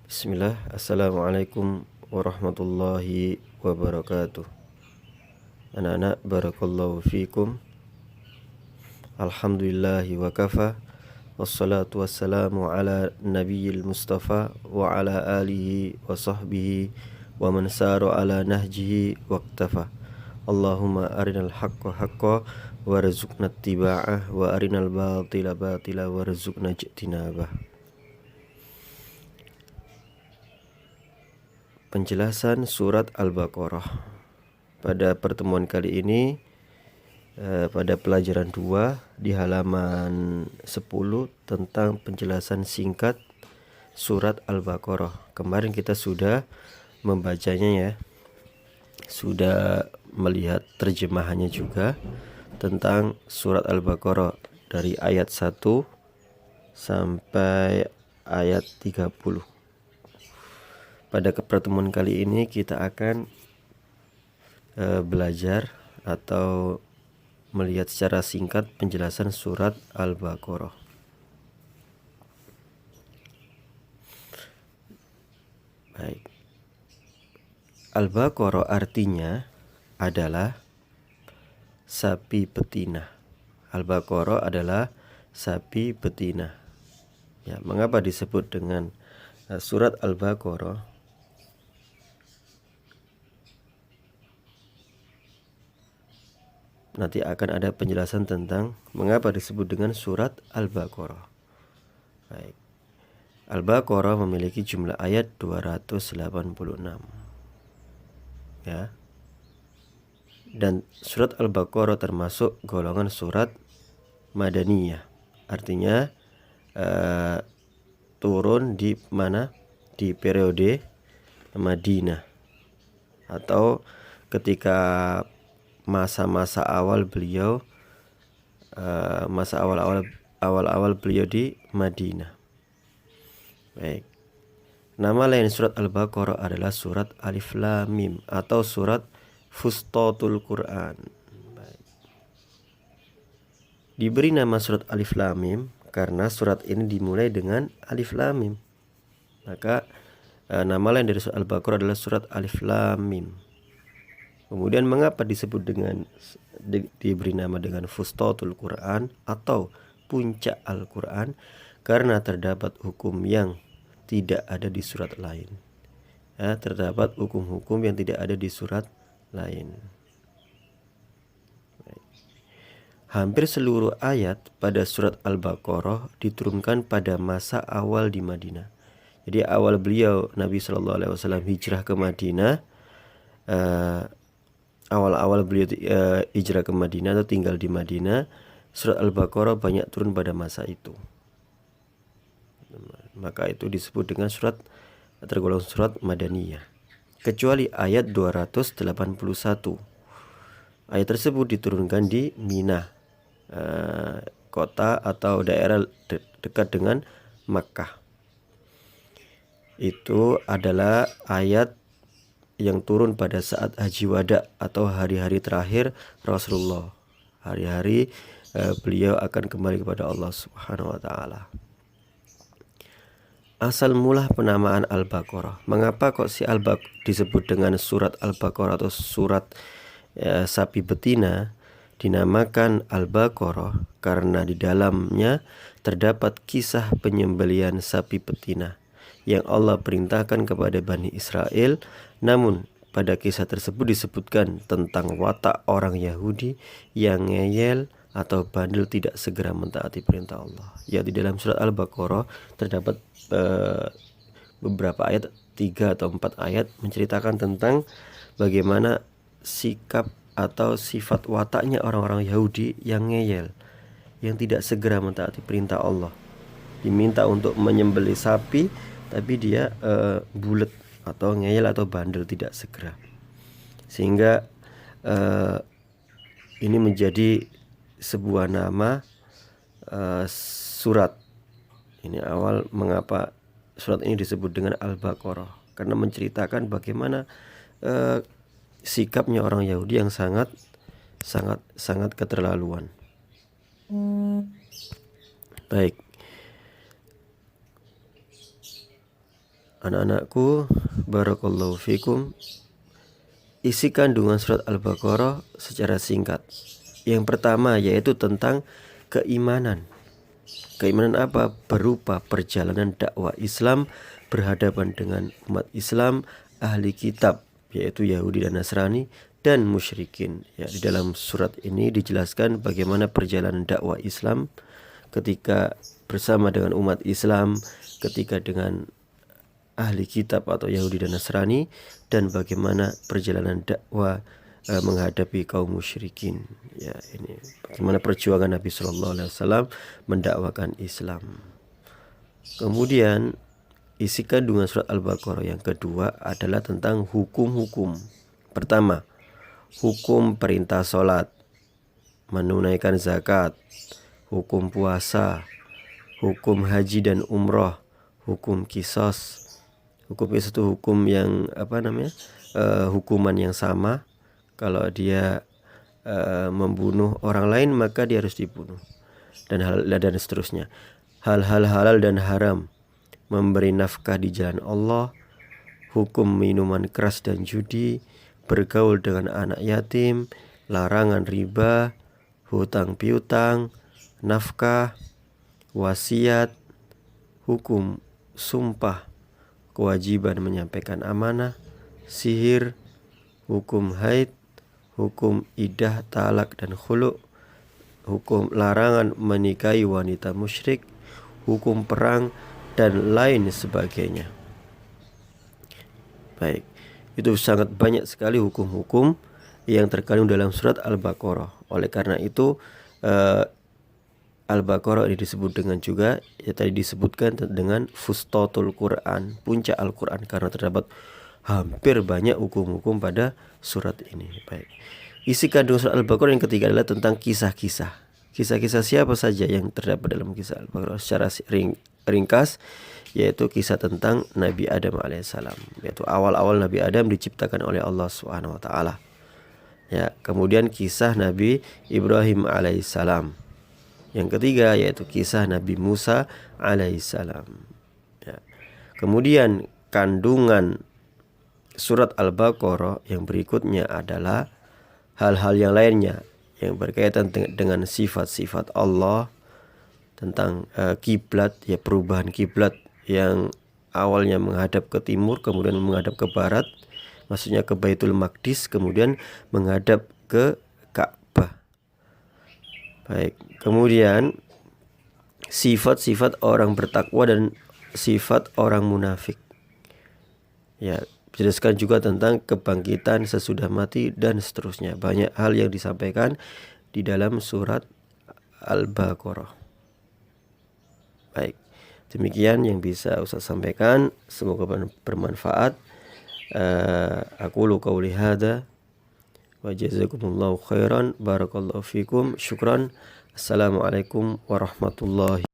Bismillah, Assalamualaikum warahmatullahi wabarakatuh. Anak-anak, barakallahu fikum. Alhamdulillahi wa kafa. Wassalatu wassalamu ala nabiyil mustafa wa ala alihi wa sahbihi wa man saru ala nahjihi waqtafa. Allahumma arinal haqqa haqqa warzuqna ittiba'ah wa arinal batila batila warzuqna ijtinabah. Penjelasan surat Al-Baqarah. Pada pertemuan kali ini pada pelajaran 2 di halaman 10 tentang penjelasan singkat surat Al-Baqarah. Kemarin kita sudah membacanya ya. Sudah melihat terjemahannya juga tentang surat Al-Baqarah dari ayat 1 sampai ayat 30. Pada pertemuan kali ini kita akan belajar atau melihat secara singkat penjelasan surat Al-Baqarah. Baik. Al-Baqarah artinya adalah sapi betina. Al-Baqarah adalah sapi betina. Ya, mengapa disebut dengan surat Al-Baqarah? Nanti akan ada penjelasan tentang mengapa disebut dengan surat Al-Baqarah. Baik. Al-Baqarah memiliki jumlah ayat 286. Ya. Dan surat Al-Baqarah termasuk golongan surat Madaniyah. Artinya turun di mana? Di periode Madinah atau ketika masa-masa awal beliau awal-awal beliau di Madinah. Baik. Nama lain surat Al-Baqarah adalah surat Alif Lam Mim atau surat Fustatul Quran. Baik. Diberi nama surat Alif Lam Mim karena surat ini dimulai dengan Alif Lam Mim. Maka nama lain dari surat Al-Baqarah adalah surat Alif Lam Mim. Kemudian mengapa disebut dengan diberi nama dengan Fustatul Quran atau puncak Al-Quran? Karena terdapat hukum yang tidak ada di surat lain. Ya, terdapat hukum-hukum yang tidak ada di surat lain. Hampir seluruh ayat pada surat Al-Baqarah diturunkan pada masa awal di Madinah. Jadi awal beliau Nabi SAW hijrah ke Madinah, awal-awal beliau hijrah ke Madinah atau tinggal di Madinah, surat Al-Baqarah banyak turun pada masa itu. Maka itu disebut dengan surat tergolong surat Madaniyah. Kecuali ayat 281. Ayat tersebut diturunkan di Mina, kota atau daerah dekat dengan Makkah. Itu adalah ayat yang turun pada saat Haji Wada atau hari-hari terakhir Rasulullah. Hari-hari beliau akan kembali kepada Allah Subhanahu wa taala. Asal mula penamaan Al-Baqarah. Mengapa kok si Al-Baqarah disebut dengan surat Al-Baqarah atau surat sapi betina? Dinamakan Al-Baqarah karena di dalamnya terdapat kisah penyembelihan sapi betina yang Allah perintahkan kepada Bani Israel. Namun pada kisah tersebut disebutkan tentang watak orang Yahudi yang ngeyel atau bandel tidak segera mentaati perintah Allah. Ya, di dalam surat Al-Baqarah terdapat beberapa ayat, 3 atau 4 ayat menceritakan tentang bagaimana sikap atau sifat wataknya orang-orang Yahudi yang ngeyel, yang tidak segera mentaati perintah Allah. Diminta untuk menyembelih sapi, tapi dia bulet atau ngeyel atau bandel tidak segera. Sehingga ini menjadi sebuah nama surat. Ini awal mengapa surat ini disebut dengan Al-Baqarah, karena menceritakan bagaimana sikapnya orang Yahudi yang sangat keterlaluan. Baik. Anak-anakku, barakallahu fikum, isi kandungan surat Al-Baqarah secara singkat. Yang pertama yaitu tentang keimanan. Keimanan apa? Berupa perjalanan dakwah Islam berhadapan dengan umat Islam, ahli kitab, yaitu Yahudi dan Nasrani, dan musyrikin. Ya, di dalam surat ini dijelaskan bagaimana perjalanan dakwah Islam ketika bersama dengan umat Islam, ketika dengan ahli kitab atau Yahudi dan Nasrani, dan bagaimana perjalanan dakwah menghadapi kaum musyrikin. Ya, ini bagaimana perjuangan Nabi Shallallahu Alaihi Wasallam mendakwakan Islam. Kemudian isi kandungan surat Al-Baqarah yang kedua adalah tentang hukum-hukum. Pertama, hukum perintah sholat, menunaikan zakat, hukum puasa, hukum haji dan umroh, hukum qisas. Hukum qisas itu hukum yang hukuman yang sama. Kalau dia membunuh orang lain maka dia harus dibunuh, dan seterusnya. Hal-hal halal dan haram, memberi nafkah di jalan Allah, hukum minuman keras dan judi, bergaul dengan anak yatim, larangan riba, hutang piutang, nafkah, wasiat, hukum sumpah, kewajiban menyampaikan amanah, sihir, hukum haid, hukum iddah, talak dan khulu', hukum larangan menikahi wanita musyrik, hukum perang, dan lain sebagainya. Baik, itu sangat banyak sekali hukum-hukum yang terkandung dalam surat Al-Baqarah. Oleh karena itu Al-Baqarah ini disebut dengan juga, ya tadi disebutkan dengan fustatul Quran, puncak Al-Quran, karena terdapat hampir banyak hukum-hukum pada surat ini. Baik. Isi kandungan surat Al-Baqarah yang ketiga adalah tentang kisah-kisah. Kisah-kisah siapa saja yang terdapat dalam kisah Al-Baqarah secara ringkas, yaitu kisah tentang Nabi Adam alaihissalam, yaitu awal-awal Nabi Adam diciptakan oleh Allah Subhanahu wa taala. Ya, kemudian kisah Nabi Ibrahim alaihissalam. Yang ketiga yaitu kisah Nabi Musa alaihissalam. Ya. Kemudian kandungan surat Al-Baqarah yang berikutnya adalah hal-hal yang lainnya yang berkaitan dengan sifat-sifat Allah, tentang kiblat, ya perubahan kiblat yang awalnya menghadap ke timur kemudian menghadap ke barat, maksudnya ke Baitul Maqdis, kemudian menghadap ke Ka'bah. Baik, kemudian sifat-sifat orang bertakwa dan sifat orang munafik. Ya, dijelaskan juga tentang kebangkitan sesudah mati dan seterusnya. Banyak hal yang disampaikan di dalam surat Al-Baqarah. Baik, demikian yang bisa Ustaz sampaikan. Semoga bermanfaat. Aqulu qawli hadza wa jazakumullahu khairan, barakallahu fikum, syukran. Assalamualaikum warahmatullahi